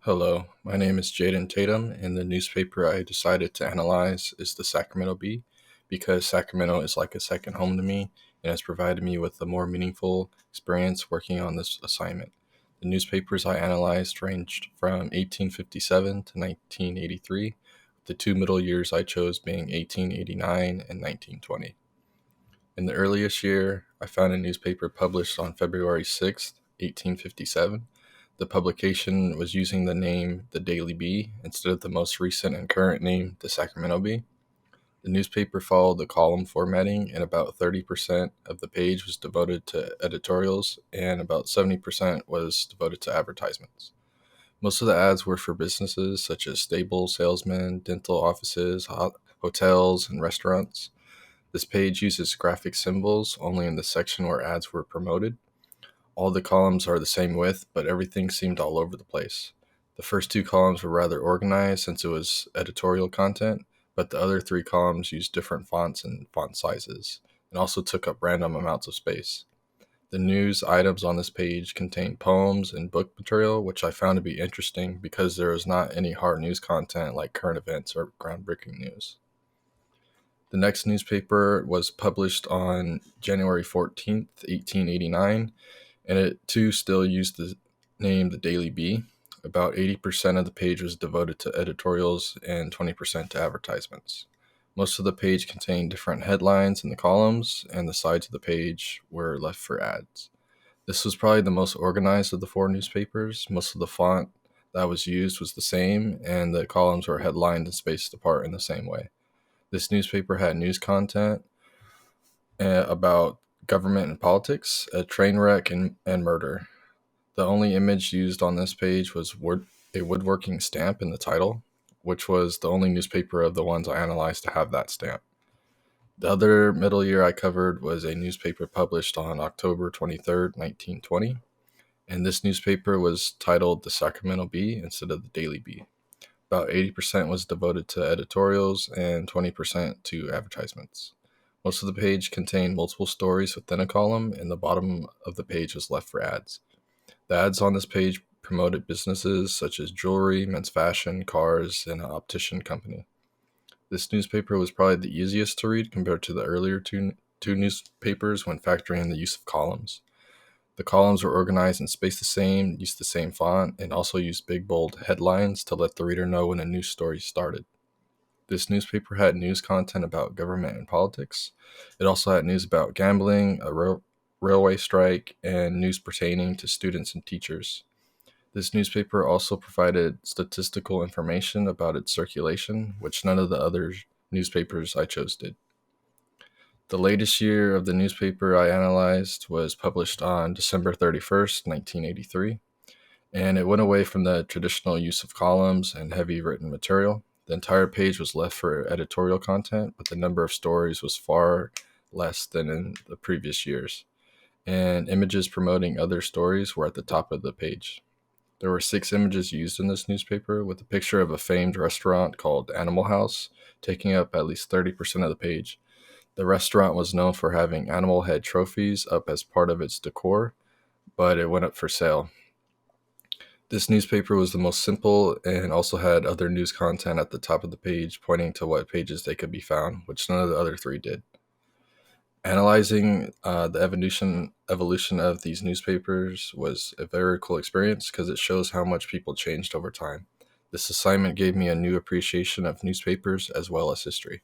Hello, my name is Jaden Tatum, and the newspaper I decided to analyze is the Sacramento Bee because Sacramento is like a second home to me and has provided me with a more meaningful experience working on this assignment. The newspapers I analyzed ranged from 1857 to 1983, the two middle years I chose being 1889 and 1920. In the earliest year, I found a newspaper published on February 6th, 1857. The publication was using the name The Daily Bee instead of the most recent and current name, The Sacramento Bee. The newspaper followed the column formatting, and about 30% of the page was devoted to editorials, and about 70% was devoted to advertisements. Most of the ads were for businesses such as stables, salesmen, dental offices, hotels, and restaurants. This page uses graphic symbols only in the section where ads were promoted. All the columns are the same width, but everything seemed all over the place. The first two columns were rather organized since it was editorial content, but the other three columns used different fonts and font sizes, and also took up random amounts of space. The news items on this page contain poems and book material, which I found to be interesting because there is not any hard news content like current events or groundbreaking news. The next newspaper was published on January 14th, 1889, and it too still used the name The Daily Bee. About 80% of the page was devoted to editorials and 20% to advertisements. Most of the page contained different headlines in the columns, and the sides of the page were left for ads. This was probably the most organized of the four newspapers. Most of the font that was used was the same, and the columns were headlined and spaced apart in the same way. This newspaper had news content about government and politics, a train wreck, and murder. The only image used on this page was a woodworking stamp in the title, which was the only newspaper of the ones I analyzed to have that stamp. The other middle year I covered was a newspaper published on October 23rd, 1920, and this newspaper was titled The Sacramento Bee instead of The Daily Bee. About 80% was devoted to editorials and 20% to advertisements. Most of the page contained multiple stories within a column, and the bottom of the page was left for ads. The ads on this page promoted businesses such as jewelry, men's fashion, cars, and an optician company. This newspaper was probably the easiest to read compared to the earlier two newspapers when factoring in the use of columns. The columns were organized and spaced the same, used the same font, and also used big bold headlines to let the reader know when a news story started. This newspaper had news content about government and politics. It also had news about gambling, a railway strike, and news pertaining to students and teachers. This newspaper also provided statistical information about its circulation, which none of the other newspapers I chose did. The latest year of the newspaper I analyzed was published on December 31st, 1983, and it went away from the traditional use of columns and heavy written material. The entire page was left for editorial content, but the number of stories was far less than in the previous years, and images promoting other stories were at the top of the page. There were 6 images used in this newspaper, with a picture of a famed restaurant called Animal House taking up at least 30% of the page. The restaurant was known for having animal head trophies up as part of its decor, but it went up for sale. This newspaper was the most simple and also had other news content at the top of the page pointing to what pages they could be found, which none of the other three did. Analyzing the evolution of these newspapers was a very cool experience because it shows how much people changed over time. This assignment gave me a new appreciation of newspapers as well as history.